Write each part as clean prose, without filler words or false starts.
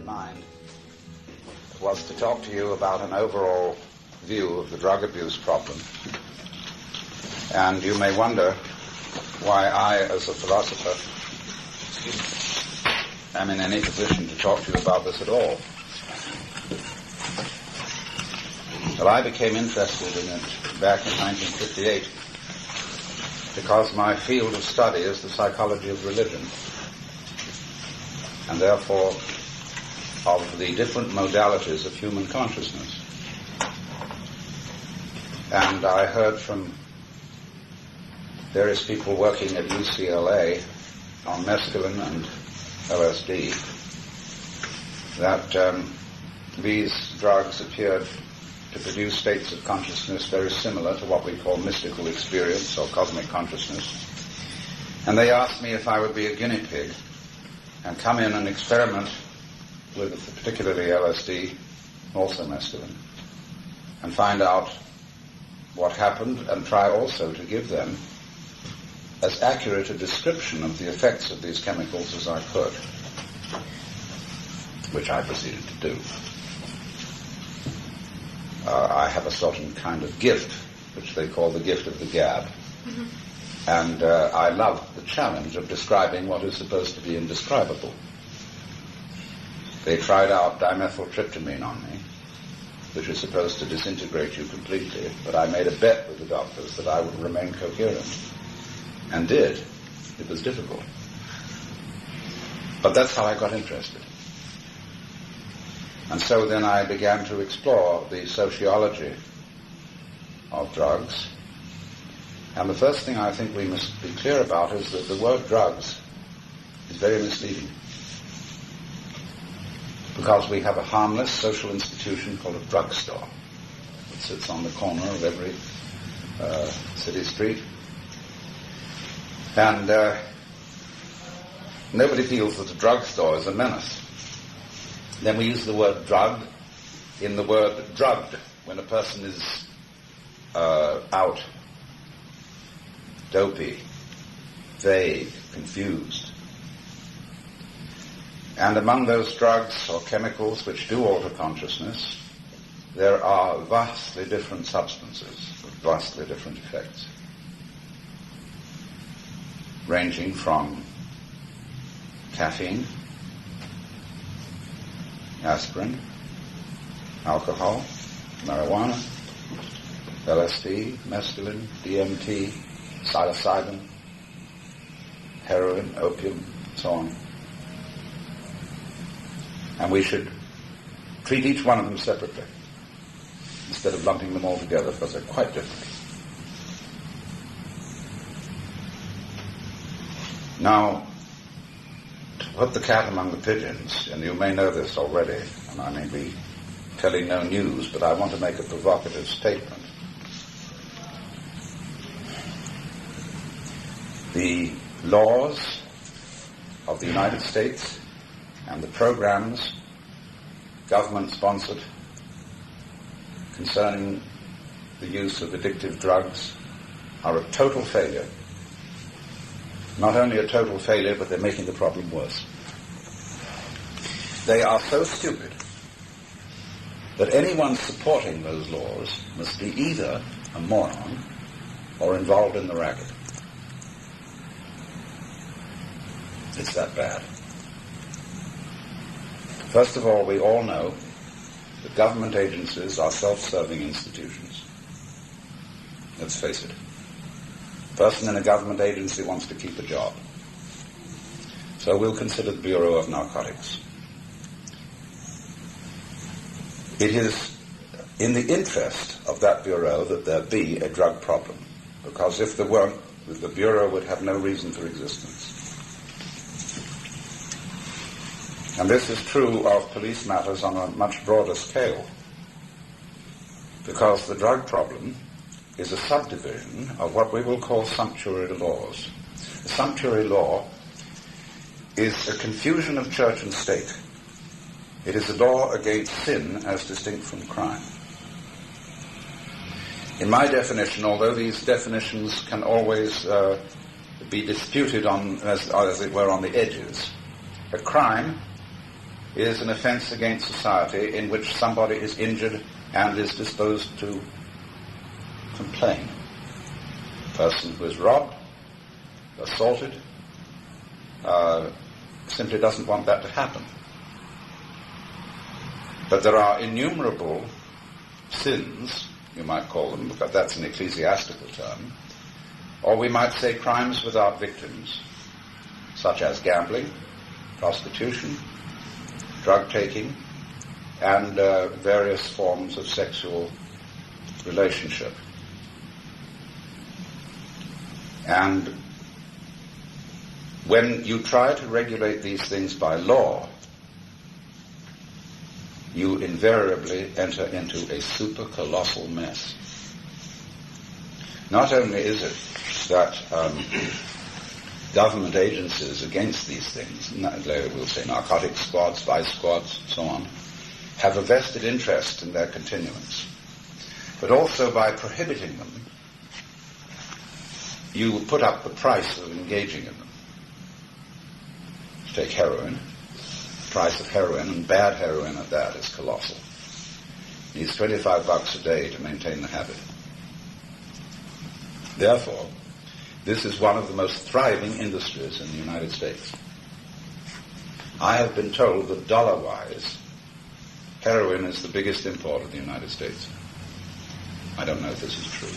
in mind was to talk to you about an overall view of the drug abuse problem. And you may wonder why I, as a philosopher, am in any position to talk to you about this at all. Well, I became interested in it back in 1958 because my field of study is the psychology of religion, and therefore of the different modalities of human consciousness. And I heard from various people working at UCLA on mescaline and LSD that these drugs appeared to produce states of consciousness very similar to what we call mystical experience or cosmic consciousness. And they asked me if I would be a guinea pig and come in and experiment with particularly LSD, also mescaline, and find out what happened and try also to give them as accurate a description of the effects of these chemicals as I could, which I proceeded to do. I have a certain kind of gift, which they call the gift of the gab. Mm-hmm. And I love the challenge of describing what is supposed to be indescribable. They tried out dimethyltryptamine on me, which is supposed to disintegrate you completely, but I made a bet with the doctors that I would remain coherent. And did. It was difficult. But that's how I got interested. And so then I began to explore the sociology of drugs. And the first thing I think we must be clear about is that the word drugs is very misleading. Because we have a harmless social institution called a drugstore. It sits on the corner of every city street. And nobody feels that a drugstore is a menace. Then we use the word drug in the word drugged when a person is out, dopey, vague, confused. And among those drugs or chemicals which do alter consciousness, there are vastly different substances with vastly different effects, ranging from caffeine, aspirin, alcohol, marijuana, LSD, mescaline, DMT, psilocybin, heroin, opium, so on. And we should treat each one of them separately instead of lumping them all together because they're quite different. Now, to put the cat among the pigeons, and you may know this already, and I may be telling no news, but I want to make a provocative statement. The laws of the United States and the programs government-sponsored concerning the use of addictive drugs are a total failure. Not only a total failure, but they're making the problem worse. They are so stupid that anyone supporting those laws must be either a moron or involved in the racket. It's that bad. First of all, we all know that government agencies are self-serving institutions. Let's face it. A person in a government agency wants to keep a job. So we'll consider the Bureau of Narcotics. It is in the interest of that Bureau that there be a drug problem, because if there weren't, the Bureau would have no reason for existence. And this is true of police matters on a much broader scale, because the drug problem is a subdivision of what we will call sumptuary laws. A sumptuary law is a confusion of church and state. It is a law against sin as distinct from crime. In my definition, although these definitions can always be disputed on, as it were, on the edges, a crime is an offense against society in which somebody is injured and is disposed to complain. A person who is robbed, assaulted, simply doesn't want that to happen. But there are innumerable sins, you might call them, because that's an ecclesiastical term, or we might say crimes without victims, such as gambling, prostitution, drug-taking, and various forms of sexual relationship. And when you try to regulate these things by law, you invariably enter into a super-colossal mess. Not only is it that government agencies against these things, we'll say narcotics squads, vice squads, so on, have a vested interest in their continuance, but also by prohibiting them, you put up the price of engaging in them. Take heroin. The price of heroin, and bad heroin at that, is colossal. It needs $25 a day to maintain the habit. Therefore, this is one of the most thriving industries in the United States. I have been told that dollar-wise, heroin is the biggest import of the United States. I don't know if this is true.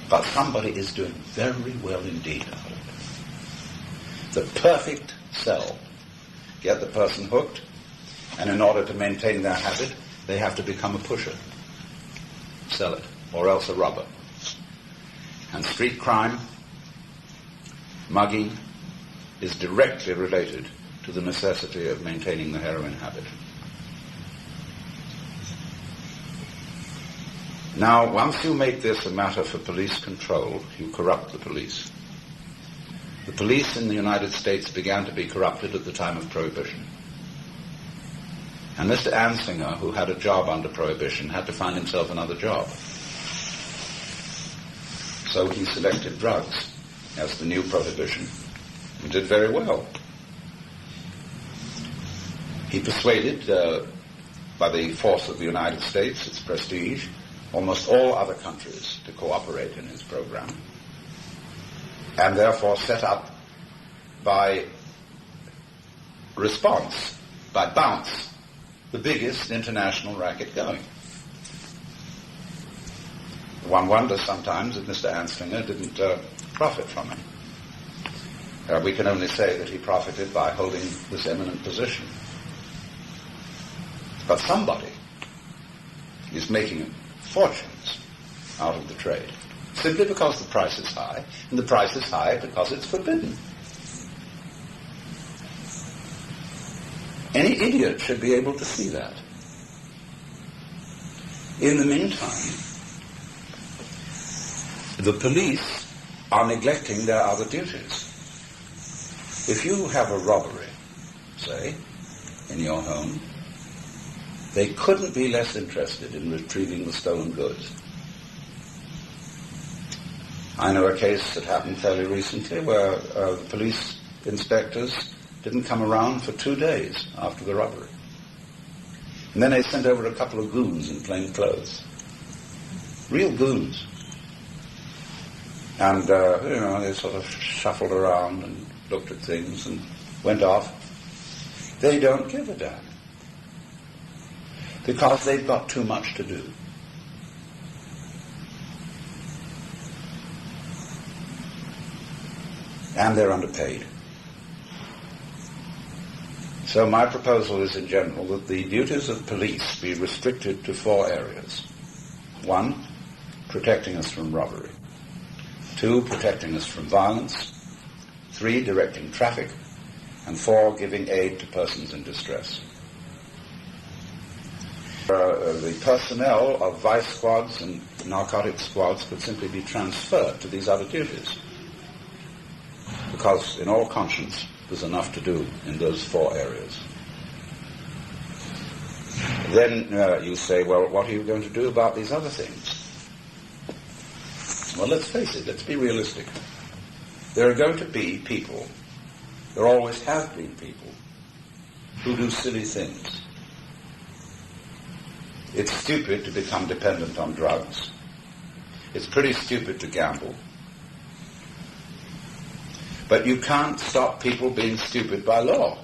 But somebody is doing very well indeed out of it. The perfect sell. Get the person hooked, and in order to maintain their habit, they have to become a pusher. Sell it, or else a robber. And street crime, mugging, is directly related to the necessity of maintaining the heroin habit. Now, once you make this a matter for police control, you corrupt the police. The police in the United States began to be corrupted at the time of Prohibition. And Mr. Anslinger, who had a job under Prohibition, had to find himself another job. So he selected drugs as the new Prohibition and did very well. He persuaded, by the force of the United States, its prestige, almost all other countries to cooperate in his program, and therefore set up by response, by bounce, the biggest international racket going. One wonders sometimes if Mr. Anslinger didn't profit from him. We can only say that he profited by holding this eminent position. But somebody is making fortunes out of the trade, simply because the price is high, and the price is high because it's forbidden. Any idiot should be able to see that. In the meantime, the police are neglecting their other duties. If you have a robbery, say, in your home, they couldn't be less interested in retrieving the stolen goods. I know a case that happened fairly recently where police inspectors didn't come around for 2 days after the robbery. And then they sent over a couple of goons in plain clothes. Real goons. And, they sort of shuffled around and looked at things and went off. They don't give a damn. Because they've got too much to do. And they're underpaid. So my proposal is in general that the duties of police be restricted to 4 areas. 1, protecting us from robbery. 2, protecting us from violence. 3, directing traffic. And 4, giving aid to persons in distress. The personnel of vice squads and narcotics squads could simply be transferred to these other duties. Because in all conscience, there's enough to do in those 4 areas. Then you say, well, what are you going to do about these other things? Well, let's face it, let's be realistic. There are going to be people, there always have been people, who do silly things. It's stupid to become dependent on drugs. It's pretty stupid to gamble. But you can't stop people being stupid by law.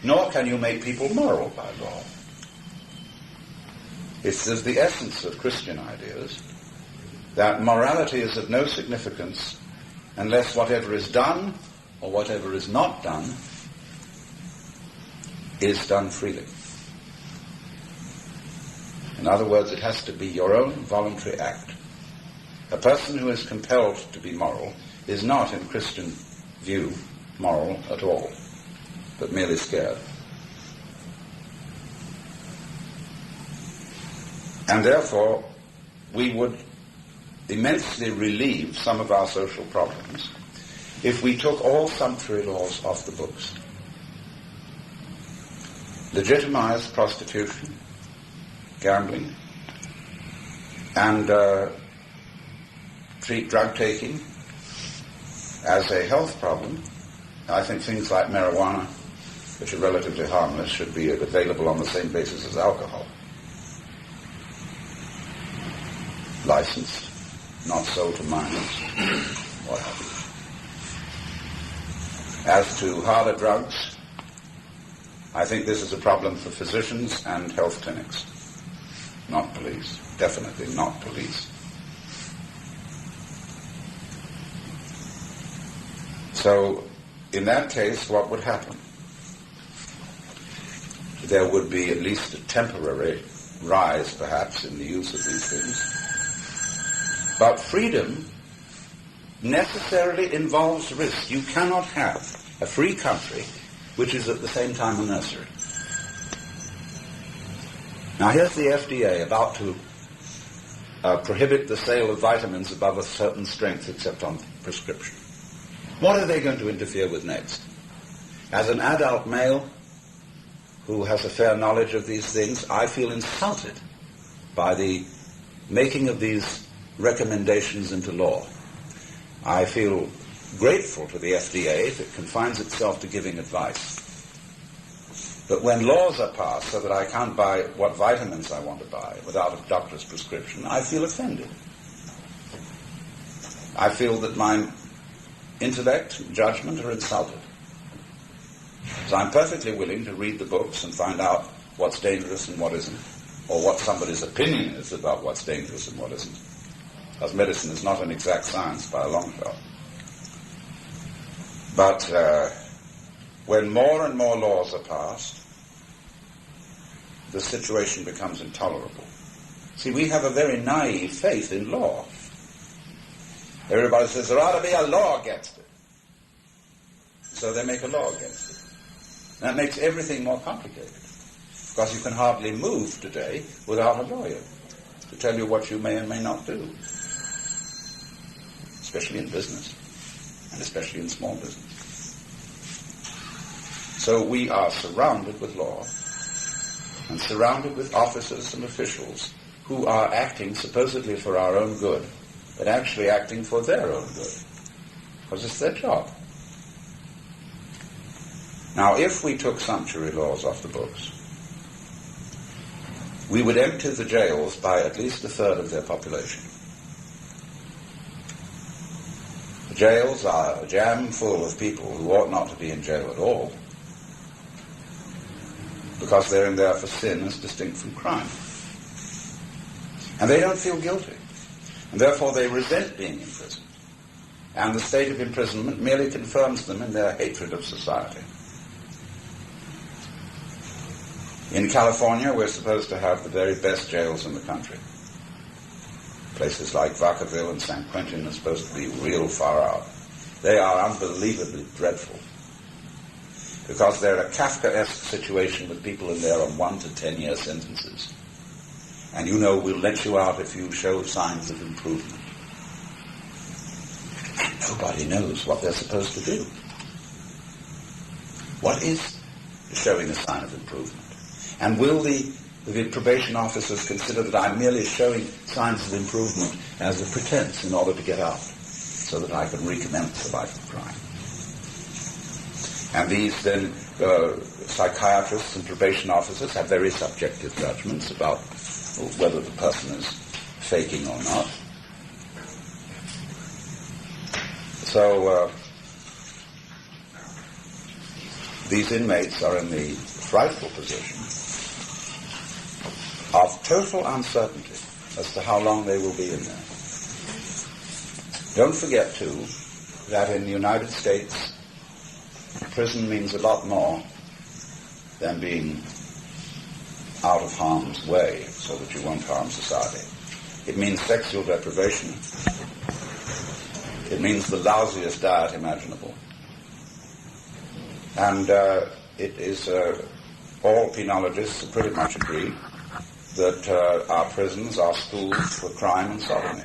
Nor can you make people moral by law. It's the essence of Christian ideas that morality is of no significance unless whatever is done or whatever is not done is done freely. In other words, it has to be your own voluntary act. A person who is compelled to be moral is not, in Christian view, moral at all, but merely scared. And therefore, we would immensely relieve some of our social problems if we took all sumptuary laws off the books. Legitimize prostitution, gambling, and treat drug taking as a health problem. I think things like marijuana, which are relatively harmless, should be available on the same basis as alcohol. Licensed, not sold to minors, what have you. As to harder drugs, I think this is a problem for physicians and health clinics, not police. Definitely not police. So, in that case, what would happen? There would be at least a temporary rise, perhaps, in the use of these things. But freedom necessarily involves risk. You cannot have a free country which is at the same time a nursery. Now here's the FDA about to prohibit the sale of vitamins above a certain strength except on prescription. What are they going to interfere with next? As an adult male who has a fair knowledge of these things, I feel insulted by the making of these recommendations into law. I feel grateful to the FDA if it confines itself to giving advice. But when laws are passed so that I can't buy what vitamins I want to buy without a doctor's prescription, I feel offended. I feel that my intellect and judgment are insulted. So I'm perfectly willing to read the books and find out what's dangerous and what isn't, or what somebody's opinion is about what's dangerous and what isn't. Because medicine is not an exact science by a long shot. But when more and more laws are passed, the situation becomes intolerable. See, we have a very naive faith in law. Everybody says there ought to be a law against it. So they make a law against it. That makes everything more complicated. Because you can hardly move today without a lawyer to tell you what you may and may not do. Especially in business, and especially in small business. So we are surrounded with law, and surrounded with officers and officials who are acting supposedly for our own good, but actually acting for their own good, because it's their job. Now, if we took sumptuary laws off the books, we would empty the jails by at least a third of their population. The jails are jam full of people who ought not to be in jail at all, because they're in there for sin as distinct from crime. And they don't feel guilty, and therefore they resent being imprisoned. And the state of imprisonment merely confirms them in their hatred of society. In California, we're supposed to have the very best jails in the country. Places like Vacaville and San Quentin are supposed to be real far out. They are unbelievably dreadful, because they're a Kafkaesque situation with people in there on 1 to 10 year sentences. And you know we'll let you out if you show signs of improvement. And nobody knows what they're supposed to do. What is showing a sign of improvement? And will the probation officers consider that I'm merely showing signs of improvement as a pretense in order to get out, so that I can recommence the life of crime? And these then, psychiatrists and probation officers have very subjective judgments about whether the person is faking or not. So these inmates are in the frightful position of total uncertainty as to how long they will be in there. Don't forget, too, that in the United States, prison means a lot more than being out of harm's way so that you won't harm society. It means sexual deprivation. It means the lousiest diet imaginable. And it is, all penologists pretty much agree that our prisons are schools for crime and sodomy.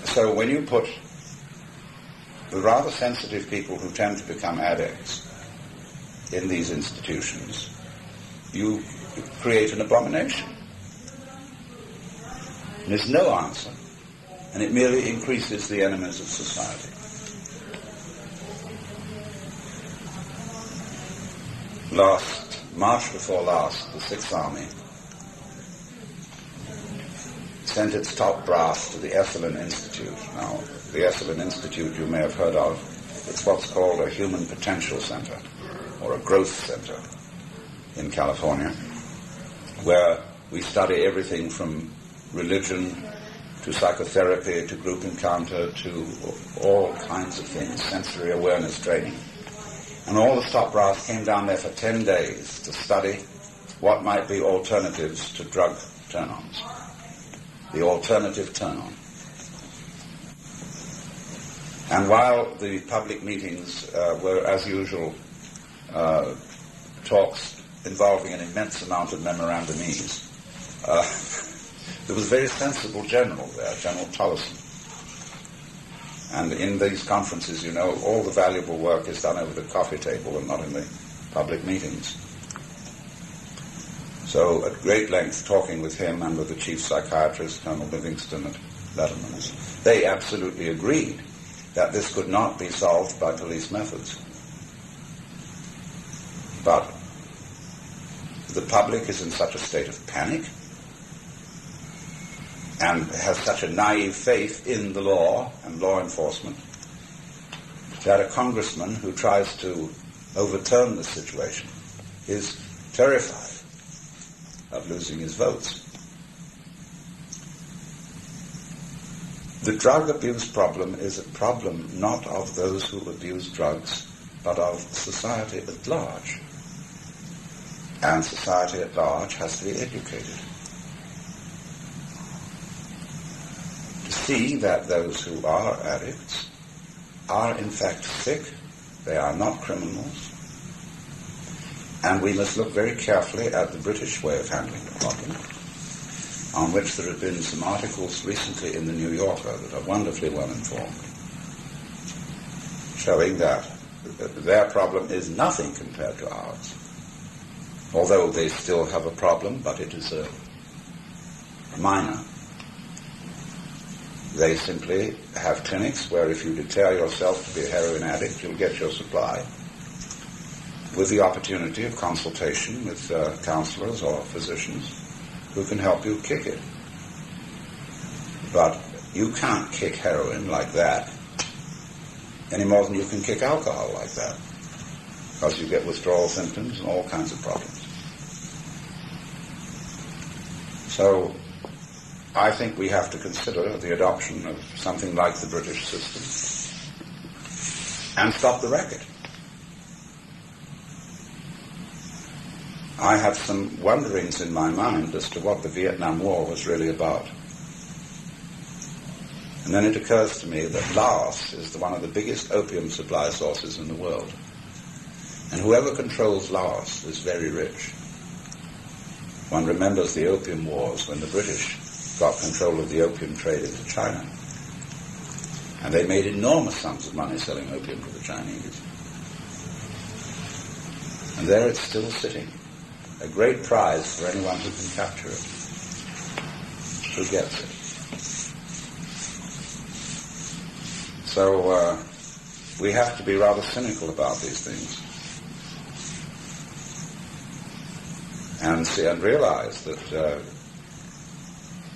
So when you put the rather sensitive people who tend to become addicts in these institutions, you create an abomination. And there's no answer, and it merely increases the enemies of society. March before last, the Sixth Army sent its top brass to the Esalen Institute. Now, the Esalen Institute you may have heard of. It's what's called a human potential center, or a growth center in California, where we study everything from religion to psychotherapy to group encounter to all kinds of things, sensory awareness training. And all the top brass came down there for 10 days to study what might be alternatives to drug turn-ons. The alternative turn-on. And while the public meetings were, as usual, talks involving an immense amount of memorandumese, there was a very sensible general there, General Tolleson. And in these conferences, you know, all the valuable work is done over the coffee table and not in the public meetings. So at great length, talking with him and with the chief psychiatrist, Colonel Livingston at Letterman's, they absolutely agreed that this could not be solved by police methods. But the public is in such a state of panic and has such a naive faith in the law and law enforcement that a congressman who tries to overturn the situation is terrified of losing his votes. The drug abuse problem is a problem not of those who abuse drugs, but of society at large. And society at large has to be educated to see that those who are addicts are in fact sick, they are not criminals, and we must look very carefully at the British way of handling the problem, on which there have been some articles recently in the New Yorker that are wonderfully well informed, showing that their problem is nothing compared to ours. Although they still have a problem, but it is a minor. They simply have clinics where if you declare yourself to be a heroin addict, you'll get your supply, with the opportunity of consultation with counselors or physicians who can help you kick it. But you can't kick heroin like that any more than you can kick alcohol like that, because you get withdrawal symptoms and all kinds of problems. So I think we have to consider the adoption of something like the British system and stop the racket. I have some wonderings in my mind as to what the Vietnam War was really about. And then it occurs to me that Laos is one of the biggest opium supply sources in the world. And whoever controls Laos is very rich. One remembers the Opium Wars when the British got control of the opium trade into China. And they made enormous sums of money selling opium to the Chinese. And there it's still sitting. A great prize for anyone who can capture it, who gets it. So we have to be rather cynical about these things and see and realize that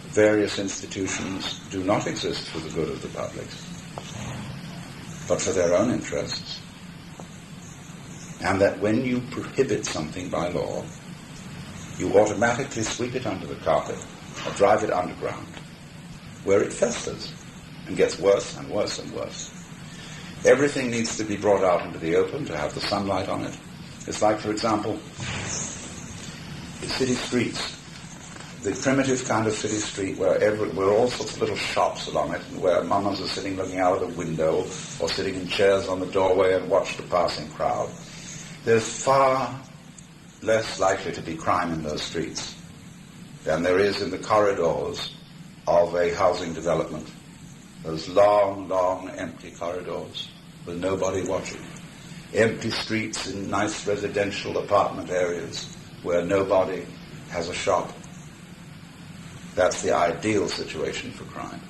various institutions do not exist for the good of the public, but for their own interests. And that when you prohibit something by law, you automatically sweep it under the carpet or drive it underground, where it festers and gets worse and worse and worse. Everything needs to be brought out into the open to have the sunlight on it. It's like, for example, the city streets, the primitive kind of city street where all sorts of little shops along it, and where mamas are sitting looking out of the window or sitting in chairs on the doorway and watch the passing crowd. There's far less likely to be crime in those streets than there is in the corridors of a housing development. Those long, long, empty corridors with nobody watching. Empty streets in nice residential apartment areas where nobody has a shop. That's the ideal situation for crime.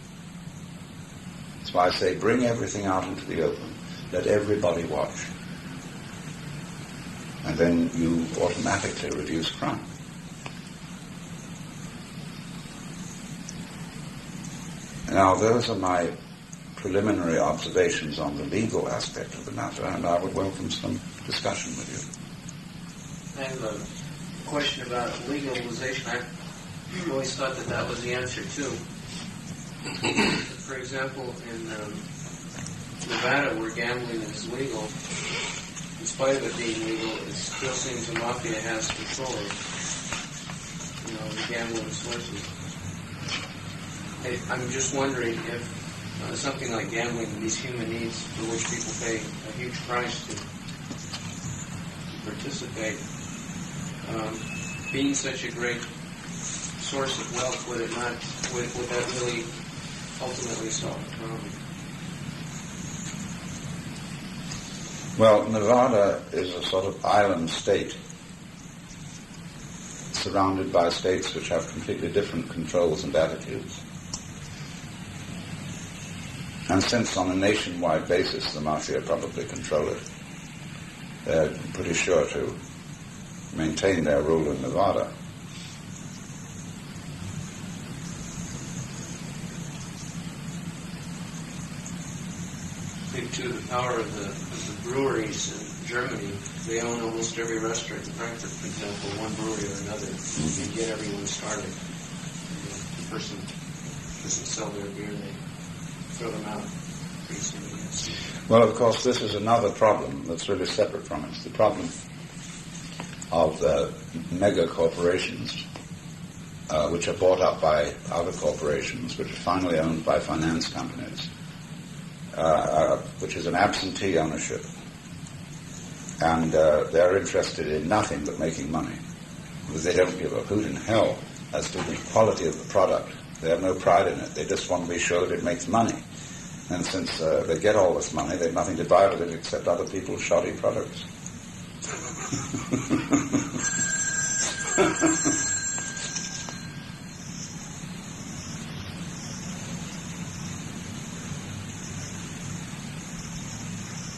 That's why I say bring everything out into the open. Let everybody watch. And then you automatically reduce crime. Now, those are my preliminary observations on the legal aspect of the matter, and I would welcome some discussion with you. I have a question about legalization. I've always thought that was the answer, too. For example, in Nevada, where gambling is legal, in spite of it being legal, it still seems the mafia has control of, the gambling sources. I'm just wondering if something like gambling, these human needs for which people pay a huge price to participate, being such a great source of wealth, would that really ultimately solve the problem? Well, Nevada is a sort of island state, surrounded by states which have completely different controls and attitudes. And since on a nationwide basis the mafia probably control it, they're pretty sure to maintain their rule in Nevada. I think, too, the power of the breweries in Germany. They own almost every restaurant in Frankfurt, for example, one brewery or another, and get everyone started. The person doesn't sell their beer, they throw them out pretty soon. Well, of course, this is another problem that's really separate from it. It's the problem of mega corporations, which are bought up by other corporations, which are finally owned by finance companies, which is an absentee ownership. And they're interested in nothing but making money, because they don't give a hoot in hell as to the quality of the product. They have no pride in it. They just want to be sure that it makes money. And since they get all this money, they have nothing to buy with it except other people's shoddy products.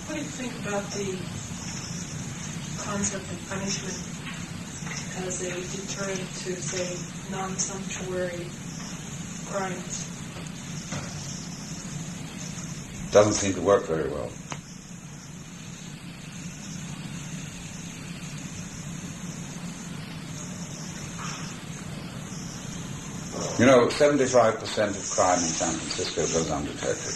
What do you think about the concept of punishment as a deterrent to, say, non-sumptuary crimes? Doesn't seem to work very well. You know, 75% of crime in San Francisco goes undetected.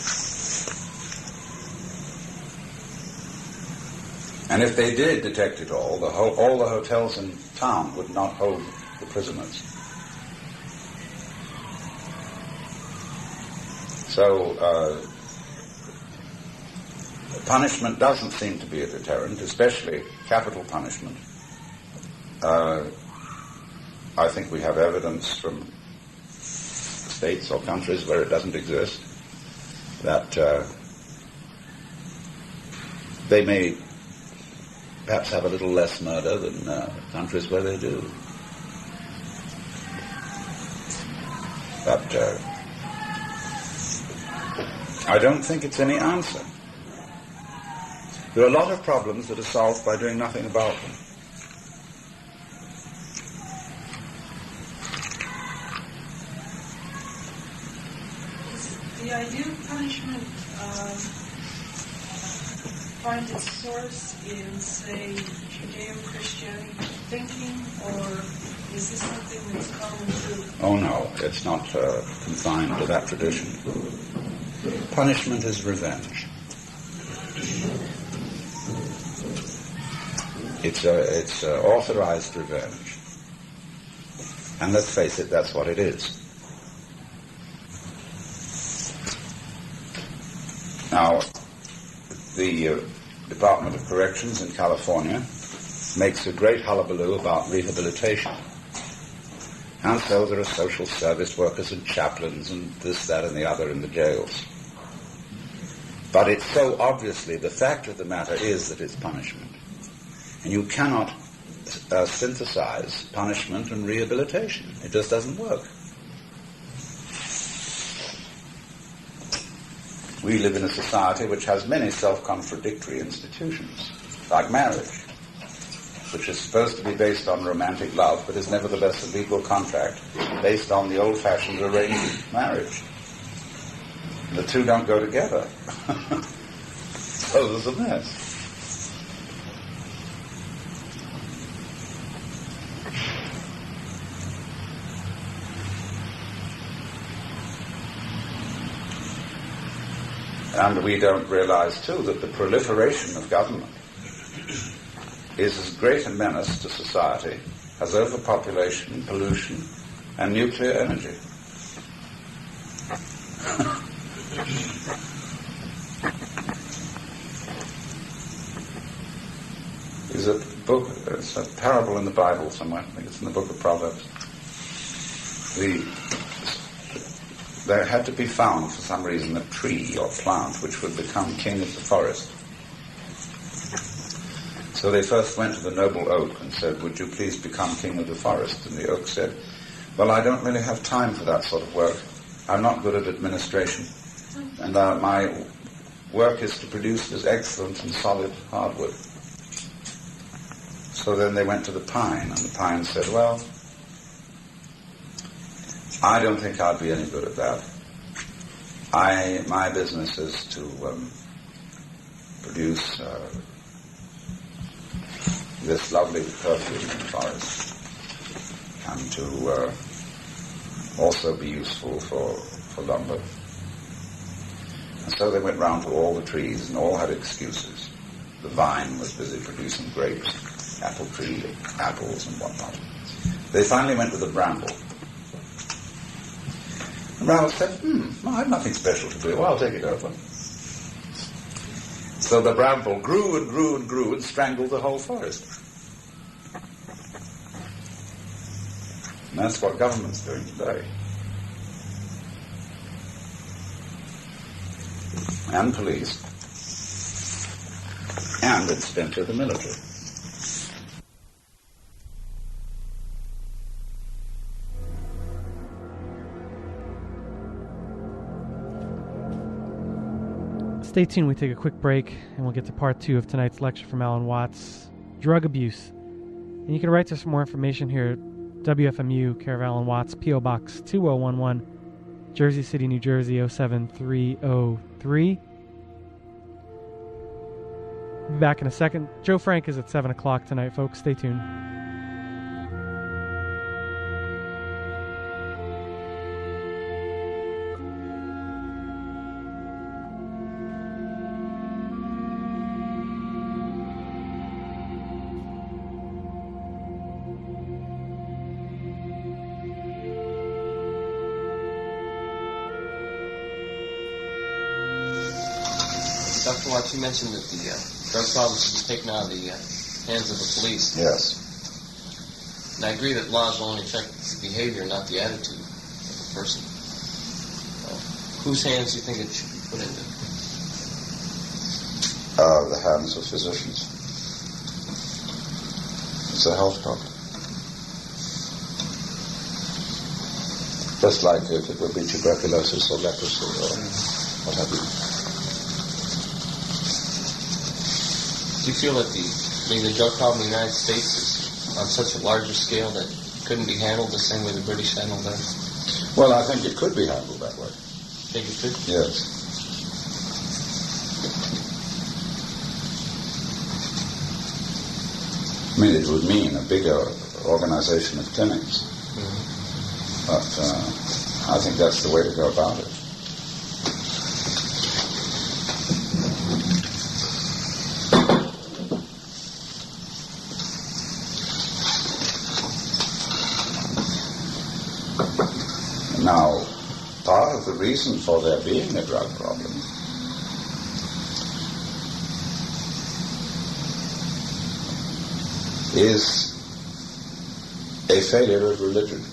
And if they did detect it all the hotels in town would not hold the prisoners. So, punishment doesn't seem to be a deterrent, especially capital punishment. I think we have evidence from states or countries where it doesn't exist that they may perhaps have a little less murder than countries where they do. But I don't think it's any answer. There are a lot of problems that are solved by doing nothing about them. The idea of punishment find its source in, say, Judeo-Christian thinking, or is this something that's common to... Oh no, it's not confined to that tradition. Punishment is revenge. It's authorized revenge. And let's face it, that's what it is. Now, the Department of Corrections in California makes a great hullabaloo about rehabilitation. And so there are social service workers and chaplains and this, that, and the other in the jails. But it's so obviously, the fact of the matter is that it's punishment. And you cannot synthesize punishment and rehabilitation. It just doesn't work. We live in a society which has many self-contradictory institutions, like marriage, which is supposed to be based on romantic love, but is nevertheless a legal contract based on the old-fashioned arranged marriage. The two don't go together. So there's a mess. And we don't realize, too, that the proliferation of government is as great a menace to society as overpopulation, pollution, and nuclear energy. There's a book, it's a parable in the Bible somewhere, I think it's in the book of Proverbs. There had to be found, for some reason, a tree or plant which would become king of the forest. So they first went to the noble oak and said, "Would you please become king of the forest?" And the oak said, "Well, I don't really have time for that sort of work. I'm not good at administration. And my work is to produce this excellent and solid hardwood." So then they went to the pine, and the pine said, "Well, I don't think I'd be any good at that. My business is to produce this lovely perfume in the forest, and to also be useful for lumber." And so they went round to all the trees, and all had excuses. The vine was busy producing grapes, apple tree, apples, and whatnot. They finally went to the bramble. And Bramble said, I have nothing special to do. Well, I'll take it over. So the bramble grew and grew and grew and strangled the whole forest. And that's what government's doing today. And police. And, incidentally, the military. Stay tuned, we take a quick break, and we'll get to part 2 of tonight's lecture from Alan Watts, Drug Abuse. And you can write to us for more information here at WFMU, care of Alan Watts, P.O. Box 2011, Jersey City, New Jersey, 07303. We'll be back in a second. Joe Frank is at 7 o'clock tonight, folks. Stay tuned. Dr. Watts, you mentioned that the drug problem should be taken out of the hands of the police. Yes. And I agree that laws will only check the behavior, not the attitude of a person. Whose hands do you think it should be put into? The hands of physicians. It's a health problem. Just like if it would be tuberculosis or leprosy or what have you. Do you feel that the drug problem in the United States is on such a larger scale that it couldn't be handled the same way the British handled it? Well, I think it could be handled that way. Think it could? Yes. I mean, it would mean a bigger organization of clinics. But I think that's the way to go about it. Now, part of the reason for there being a drug problem is a failure of religion.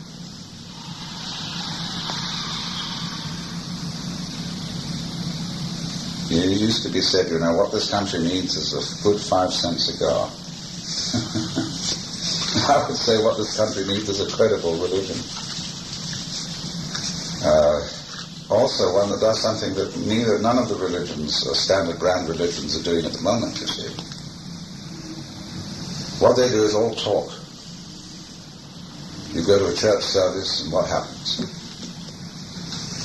It used to be said, what this country needs is a good 5-cent cigar. I would say what this country needs is a credible religion. Also, one that does something that none of the religions, or standard brand religions, are doing at the moment, you see. What they do is all talk. You go to a church service, and what happens? You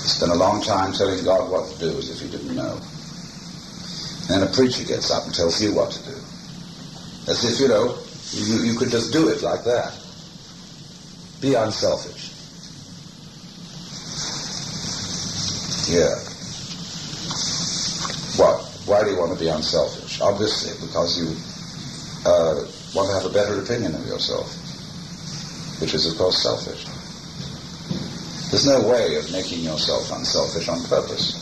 spend a long time telling God what to do, as if you didn't know. And then a preacher gets up and tells you what to do. As if, you could just do it like that. Be unselfish. Yeah. What? Why do you want to be unselfish? Obviously, because you want to have a better opinion of yourself, which is, of course, selfish. There's no way of making yourself unselfish on purpose.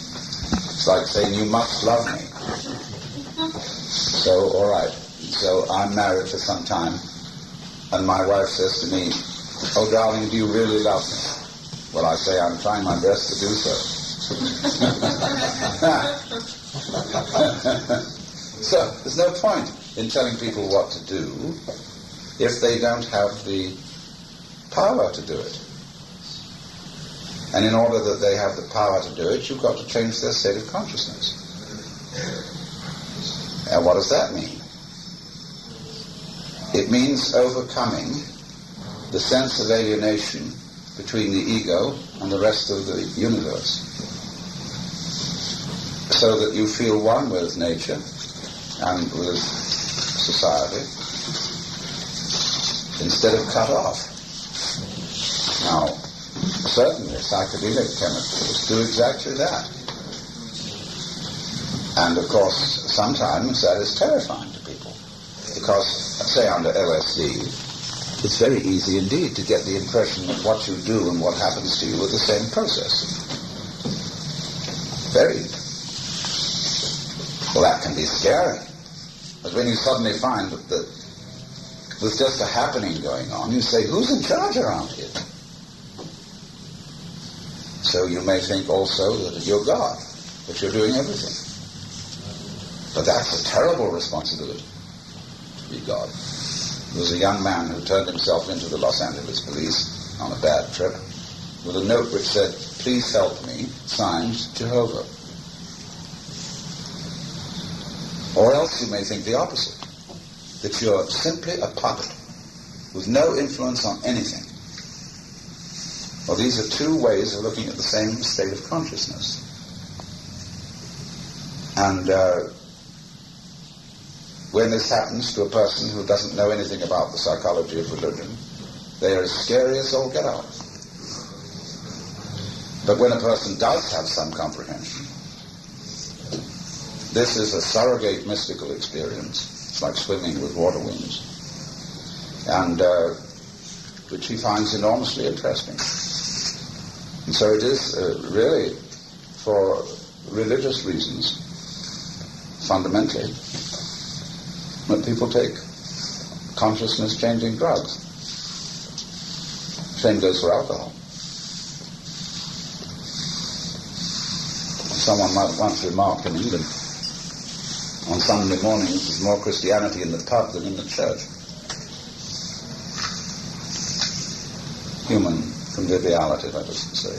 It's like saying, you must love me. So, all right. So I'm married for some time, and my wife says to me, oh, darling, do you really love me? Well, I say, I'm trying my best to do so. So there's no point in telling people what to do if they don't have the power to do it. And in order that they have the power to do it, you've got to change their state of consciousness. And what does that mean? It means overcoming the sense of alienation between the ego and the rest of the universe, so that you feel one with nature and with society, instead of cut off. Now, certainly psychedelic chemicals do exactly that. And of course, sometimes that is terrifying to people, because, say, under LSD, it's very easy indeed to get the impression that what you do and what happens to you are the same process. Very. Well, that can be scary. But when you suddenly find that there's just a happening going on, you say, who's in charge around here? So you may think also that you're God, that you're doing everything. But that's a terrible responsibility, to be God. There was a young man who turned himself into the Los Angeles police on a bad trip with a note which said, please help me, signed Jehovah. Or else you may think the opposite, that you're simply a puppet with no influence on anything. Well, these are two ways of looking at the same state of consciousness. And when this happens to a person who doesn't know anything about the psychology of religion, they are as scary as all get out. But when a person does have some comprehension, this is a surrogate mystical experience. It's like swimming with water wings, and which he finds enormously interesting. And so it is really, for religious reasons, fundamentally, that people take consciousness-changing drugs. Same goes for alcohol. Someone might once remark in England, on Sunday mornings, there's more Christianity in the pub than in the church. Human conviviality, let us say.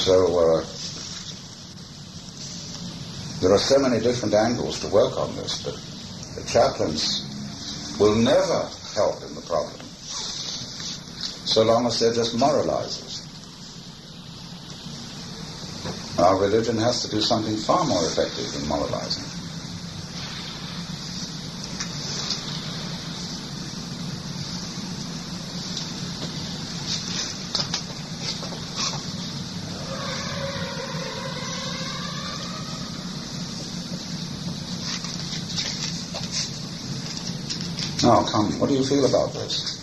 So, There are so many different angles to work on this, but the chaplains will never help in the problem so long as they're just moralizers. Our religion has to do something far more effective than moralizing. Now, come, what do you feel about this?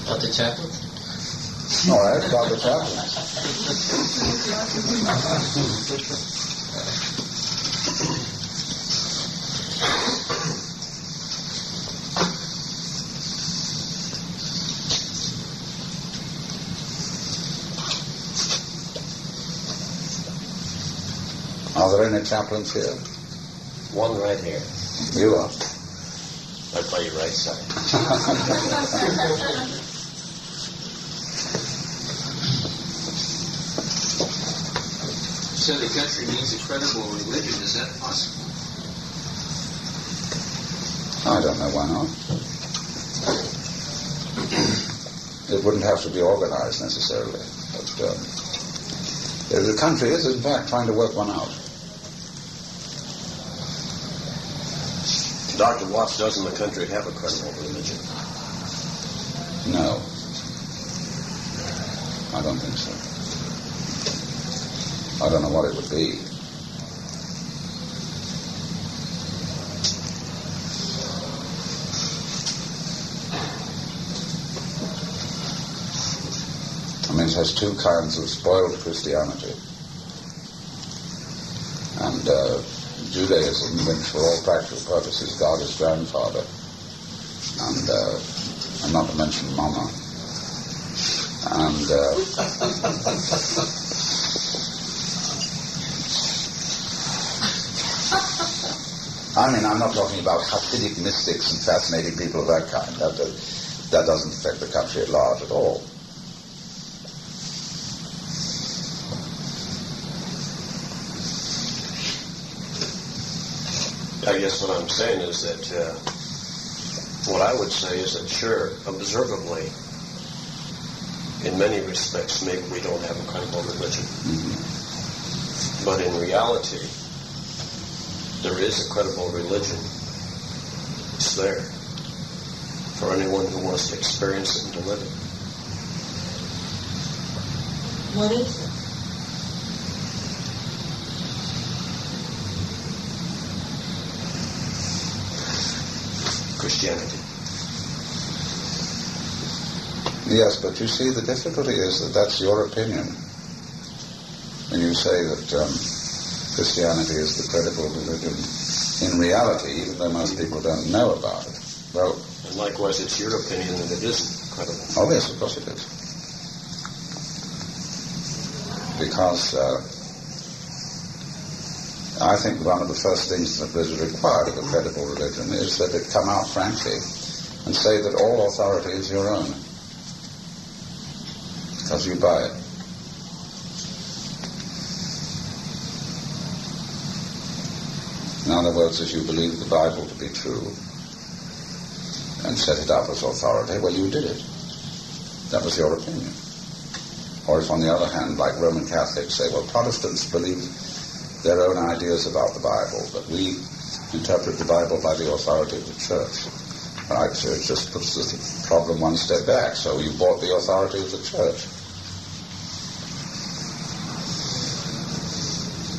About the chaplain? All right, about the chaplain. Are there any chaplains here? One right here. You are. Right by your right side. So the country needs a credible religion. Is that possible? I don't know why not. It wouldn't have to be organized necessarily, but the country is in fact trying to work one out. Dr. Watts, doesn't the country have a credible religion? No. I don't think so. I don't know what it would be. I mean, it has two kinds of spoiled Christianity. And Judaism, which for all practical purposes God is grandfather. And I'm not to mention Mama. And I mean, I'm not talking about Hasidic mystics and fascinating people of that kind. That doesn't affect the country at large at all. I guess what I'm saying is that what I would say is that sure, observably, in many respects, maybe we don't have a credible religion. Mm-hmm. But in reality, there is a credible religion. It's there for anyone who wants to experience it and to live it. What is it? Christianity. Yes, but you see, the difficulty is that that's your opinion. When you say that Christianity is the credible religion, in reality, even though most people don't know about it, well... And likewise, it's your opinion that it isn't credible. Oh, yes, of course it is. Because I think one of the first things that is required of a credible religion is that it come out frankly and say that all authority is your own. Because you buy it. In other words, if you believe the Bible to be true and set it up as authority, well, you did it. That was your opinion. Or if, on the other hand, like Roman Catholics say, well, Protestants believe their own ideas about the Bible, but we interpret the Bible by the authority of the Church. Right? So it just puts the problem one step back. So you bought the authority of the Church.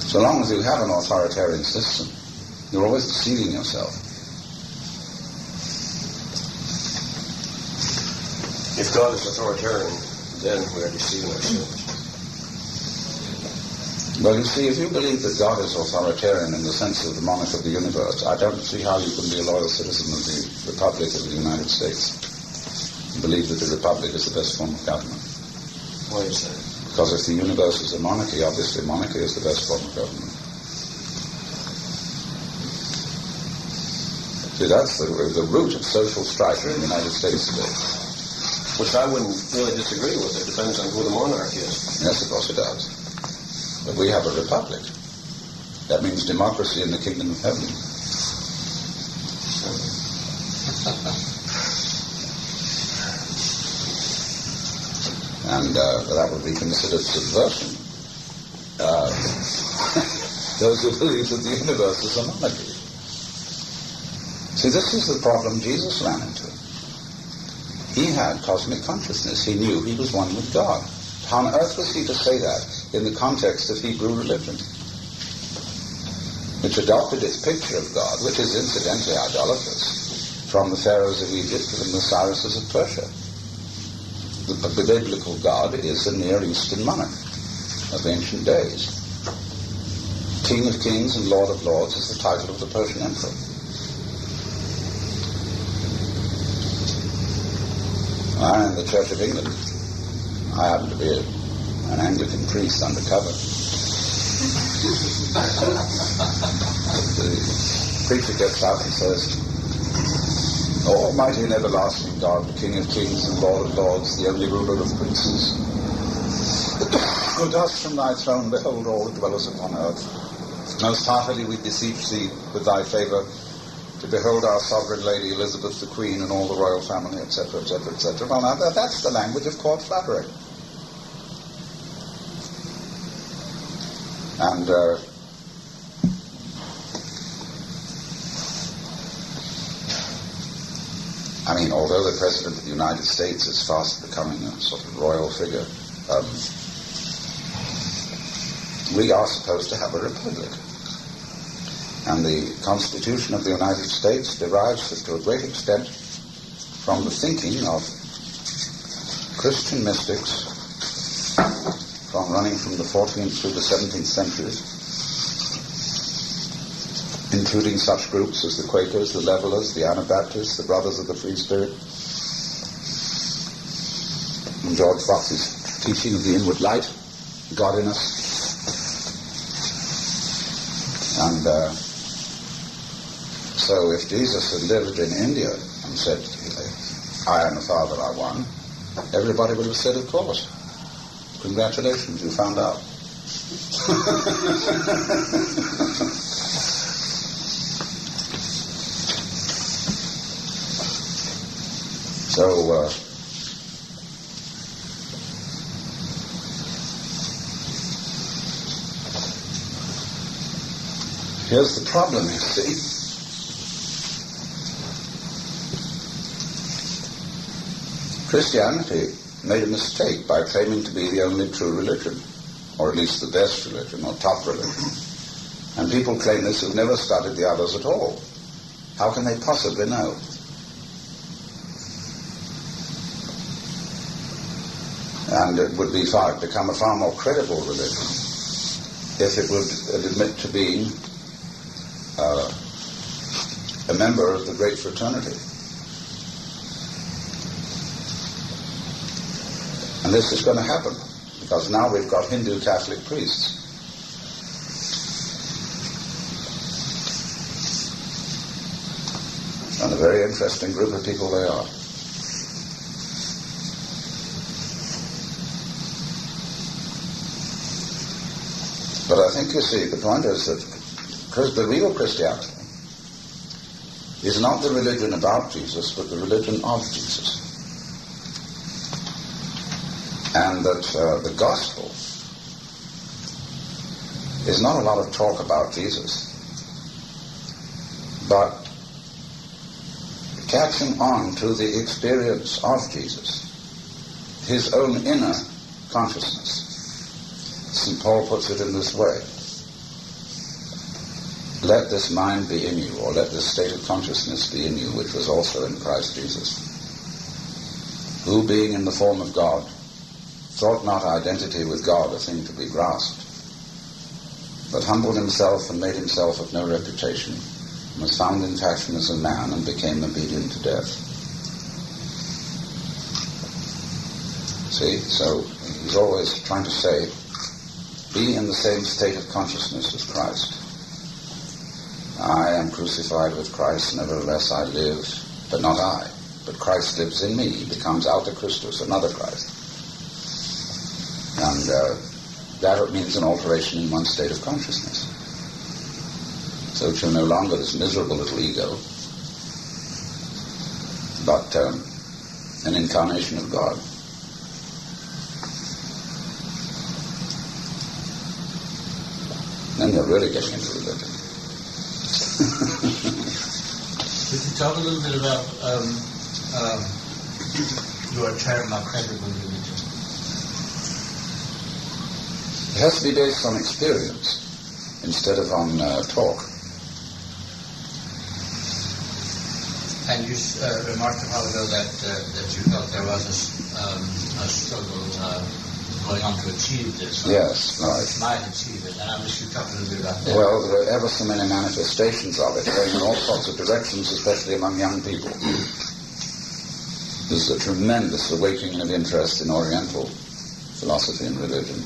So long as you have an authoritarian system, you're always deceiving yourself. If God is authoritarian, then we are deceiving ourselves. Well, you see, if you believe that God is authoritarian in the sense of the monarch of the universe, I don't see how you can be a loyal citizen of the Republic of the United States and believe that the Republic is the best form of government. Why is that? Because if the universe is a monarchy, obviously monarchy is the best form of government. See, that's the root of social strife in the United States today. Which I wouldn't really disagree with. It depends on who the monarch is. Yes, of course it does. But we have a republic. That means democracy in the kingdom of heaven. And that would be considered subversion. Those who believe that the universe is a monarchy. See, this is the problem Jesus ran into. He had cosmic consciousness. He knew he was one with God. How on earth was he to say that in the context of Hebrew religion, which adopted its picture of God, which is incidentally idolatrous, from the pharaohs of Egypt to the Cyrus's of Persia? The biblical God is a Near Eastern monarch of ancient days. King of Kings and Lord of Lords is the title of the Persian emperor. I'm in the Church of England. I happen to be an Anglican priest undercover. The preacher gets up and says, "O Almighty and everlasting God, the King of Kings and Lord of Lords, the only ruler of princes, who dost from thy throne behold all that dwelleth upon earth. Most heartily we beseech thee with thy favour to behold our sovereign lady Elizabeth the Queen and all the royal family," etc., etc., etc. Well, now that's the language of court flattery. And I mean, although the President of the United States is fast becoming a sort of royal figure, we are supposed to have a republic. And the Constitution of the United States derives to a great extent from the thinking of Christian mystics from running from the 14th through the 17th centuries, including such groups as the Quakers, the Levelers, the Anabaptists, the Brothers of the Free Spirit, and George Fox's teaching of the inward light, God in us. And so if Jesus had lived in India and said, "I and the Father are one," everybody would have said, "Of course. Congratulations, you found out." So, here's the problem, you see. Christianity made a mistake by claiming to be the only true religion, or at least the best religion, or top religion. And people claim this who've never studied the others at all. How can they possibly know? And it would become a far more credible religion if it would admit to being a member of the Great Fraternity. And this is going to happen, because now we've got Hindu Catholic priests. And a very interesting group of people they are. But I think, you see, the point is that the real Christianity is not the religion about Jesus, but the religion of Jesus. And that the gospel is not a lot of talk about Jesus, but catching on to the experience of Jesus, his own inner consciousness. St. Paul puts it in this way: "Let this mind be in you," or "let this state of consciousness be in you, which was also in Christ Jesus, who, being in the form of God, thought not identity with God a thing to be grasped, but humbled himself and made himself of no reputation, and was found in fashion as a man, and became obedient to death." See, so he's always trying to say, be in the same state of consciousness as Christ. I am crucified with Christ, nevertheless I live, but not I. But Christ lives in me. He becomes alter Christus, another Christ. And that means an alteration in one's state of consciousness. So that you're no longer this miserable little ego, but an incarnation of God. Then you're really getting into religion. Could you talk a little bit about your term of credible religion? It has to be based on experience instead of on talk. And you remarked a while ago that you felt there was a struggle going on to achieve this. Yes, right. Might achieve it. And I wish you'd talk a little bit about that. Well, there are ever so many manifestations of it going in all sorts of directions, especially among young people. There's a tremendous awakening of interest in Oriental philosophy and religion,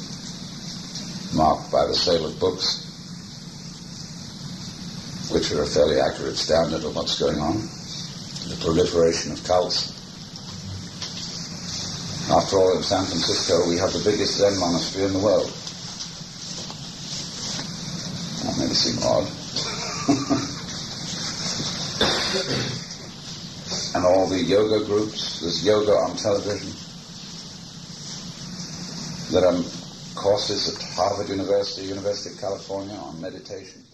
marked by the sale of books, which are a fairly accurate standard of what's going on, the proliferation of cults. After all, in San Francisco, we have the biggest Zen monastery in the world. That may seem odd. And all the yoga groups, there's yoga on television. There are courses at Harvard University, University of California on meditation.